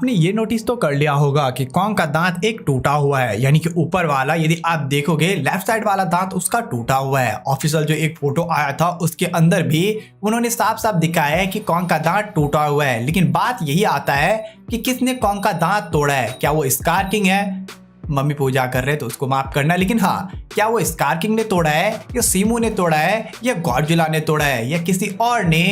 आपने ये नोटिस तो कर लिया होगा कि कॉन्ग का दांत एक टूटा हुआ है, यानी कि ऊपर वाला यदि आप देखोगे लेफ्ट साइड वाला दांत उसका टूटा हुआ है। ऑफिशियल जो एक फोटो आया था उसके अंदर भी उन्होंने साफ साफ दिखाया है कि कॉन्ग का दांत टूटा हुआ है। लेकिन बात यही आता है कि किसने कॉन्ग का दांत तोड़ा है। क्या वो स्कार किंग है? मम्मी पूजा कर रहे तो उसको माफ करना, लेकिन हाँ, क्या वो स्कार किंग ने तोड़ा है या सीमू ने तोड़ा है या गॉडजिला ने तोड़ा है या किसी और ने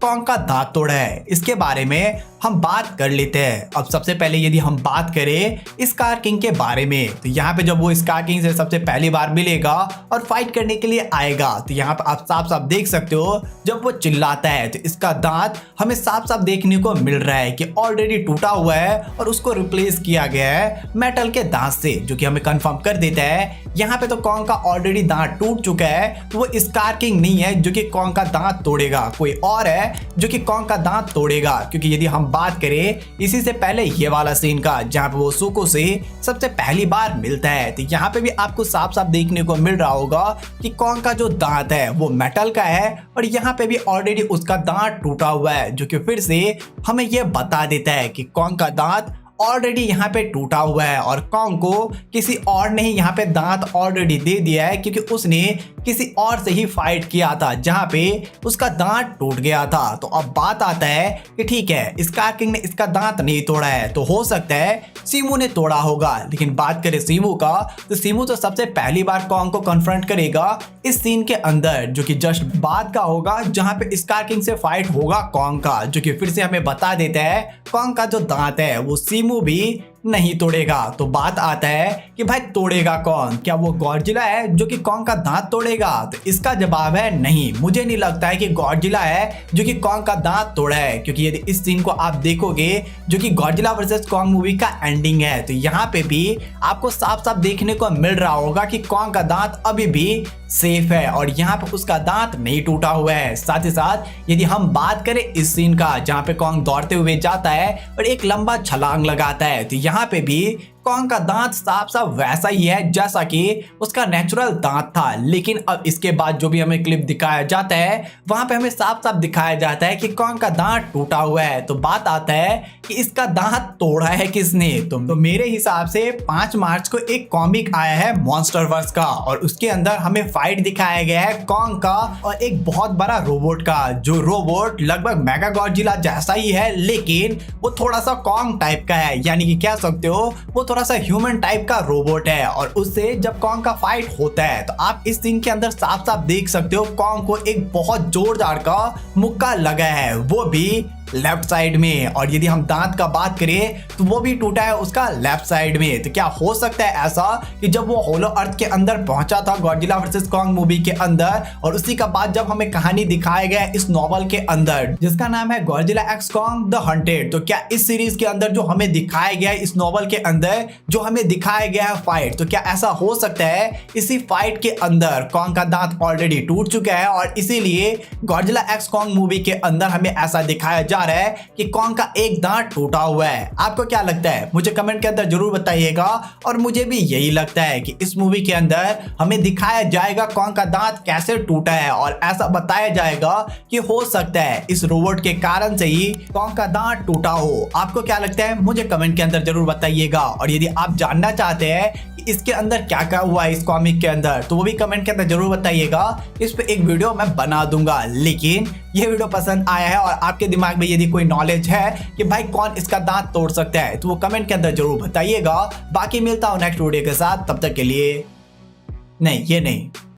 कॉन्ग का दांत तोड़ा है, इसके बारे में हम बात कर लेते हैं। अब सबसे पहले यदि हम बात करें स्कार किंग के बारे में, तो यहाँ पे जब वो स्कार किंग से सबसे पहली बार मिलेगा और फाइट करने के लिए आएगा तो यहाँ पे आप साफ साफ देख सकते हो जब वो चिल्लाता है तो इसका दांत हमें साफ साफ देखने को मिल रहा है कि ऑलरेडी टूटा हुआ है और उसको रिप्लेस किया गया है मेटल के दांत से, जो कि हमें कंफर्म कर देता है यहाँ पे तो कॉन्ग का ऑलरेडी दांत टूट चुका है। तो वो स्कार किंग नहीं है जो कि कॉन्ग का दांत तोड़ेगा, कोई और है जो कि कॉन्ग का दांत तोड़ेगा। क्योंकि यदि हम बात करें इसी से पहले ये वाला सीन का जहां पे वो सुको से सबसे पहली बार मिलता है, तो यहाँ पे भी आपको साफ साफ देखने को मिल रहा होगा कि कॉन्ग का जो दांत है वो मेटल का है और यहाँ पे भी ऑलरेडी उसका दांत टूटा हुआ है, जो कि फिर से हमें ये बता देता है कि कॉन्ग का दांत ऑलरेडी यहाँ पे टूटा हुआ है और कॉन्ग को किसी और ने ही यहाँ पे दांत ऑलरेडी दे दिया है, क्योंकि उसने किसी और से ही फाइट किया था जहाँ पे उसका दांत टूट गया था। तो अब बात आता है कि ठीक है स्कार किंग ने इसका दांत नहीं तोड़ा है, तो हो सकता है सीमू ने तोड़ा होगा। लेकिन बात करें सीमू का, तो सीमू तो सबसे पहली बार कॉन्ग को कन्फ्रंट करेगा इस सीन के अंदर, जो कि जस्ट बाद का होगा जहाँ पे स्कार किंग से फाइट होगा कॉन्ग का, जो कि फिर से हमें बता देता है कॉन्ग का जो दांत है वो सीमू भी नहीं तोड़ेगा। तो बात आता है कि भाई तोड़ेगा कौन? क्या वो गॉडजिला है जो कि कॉन्ग का दांत तोड़ेगा? तो इसका जवाब है नहीं, मुझे नहीं लगता है कि गॉडजिला है जो कि कॉन्ग का दांत तोड़ा है। क्योंकि यदि इस सीन को आप देखोगे जो कि गॉडजिला वर्सेस कॉन्ग मूवी का एंडिंग है, तो यहाँ पे भी आपको साफ साफ देखने को मिल रहा होगा कि कॉन्ग का दांत अभी भी सेफ है और यहाँ पे उसका दांत नहीं टूटा हुआ है। साथ ही साथ यदि हम बात करें इस सीन का जहाँ पे कॉन्ग दौड़ते हुए जाता है और एक लंबा छलांग लगाता है, तो यहाँ पे भी कॉन्ग का दांत साफ साफ वैसा ही है जैसा कि उसका नेचुरल दांत था। लेकिन अब इसके बाद जो भी हमें क्लिप दिखाया जाता है वहां पे हमें साफ साफ दिखाया जाता है कि कॉन्ग का दांत टूटा हुआ है। तो बात आता है कि इसका दांत तोड़ा है किसने? तो मेरे हिसाब से 5 मार्च को एक कॉमिक आया है मॉन्स्टरवर्स का और उसके अंदर हमें फाइट दिखाया गया है कॉन्ग का और एक बहुत बड़ा रोबोट का, जो रोबोट लगभग मेगा गॉडजिला जैसा ही है लेकिन वो थोड़ा सा कॉन्ग टाइप का है, यानी कि कह सकते हो वो थोड़ा सा ह्यूमन टाइप का रोबोट है। और उससे जब कॉन्ग का फाइट होता है तो आप इस सीन के अंदर साफ साफ देख सकते हो कॉन्ग को एक बहुत जोरदार का मुक्का लगा है, वो भी लेफ्ट साइड में। और यदि हम दांत का बात करें तो वो भी टूटा है उसका लेफ्ट साइड में। तो क्या हो सकता है ऐसा कि जब वो होलो अर्थ के अंदर पहुंचा था गॉडजिला वर्सेस कॉन्ग मूवी के अंदर और उसी का बाद जब हमें कहानी दिखाया गया इस नॉवल के अंदर जिसका नाम है Godzilla x Kong the hunted, तो क्या इस सीरीज के अंदर जो हमें दिखाया गया है इस नॉवल के अंदर जो हमें दिखाया गया है फाइट, तो क्या ऐसा हो सकता है इसी फाइट के अंदर कॉन्ग का दांत ऑलरेडी टूट चुका है और इसीलिए गॉडजिला एक्स कॉन्ग मूवी के अंदर हमें ऐसा दिखाया जा रहा है कि कॉन्ग का एक दांत टूटा हुआ है? आपको क्या लगता है मुझे कमेंट के अंदर जरूर बताइएगा। और मुझे भी यही लगता है कि इस मूवी के अंदर हमें दिखाया जाएगा कॉन्ग का दांत कैसे टूटा है और ऐसा बताया जाएगा कि हो सकता है इस रोबोट के कारण से ही कॉन्ग का दांत टूटा हो। आपको क्या लगता है मुझे कमेंट के अंदर जरूर बताइएगा। और यदि आप जानना चाहते हैं कि इसके अंदर क्या क्या हुआ है इस कॉमिक के अंदर, तो वो भी कमेंट के अंदर जरूर बताइएगा। इस पे एक वीडियो मैं बना दूंगा। लेकिन ये वीडियो पसंद आया है और आपके दिमाग में यदि कोई नॉलेज है कि भाई कौन इसका दांत तोड़ सकता है, तो वो कमेंट के अंदर जरूर बताइएगा। बाकी मिलता हूं नेक्स्ट वीडियो के साथ, तब तक के लिए नहीं, ये नहीं।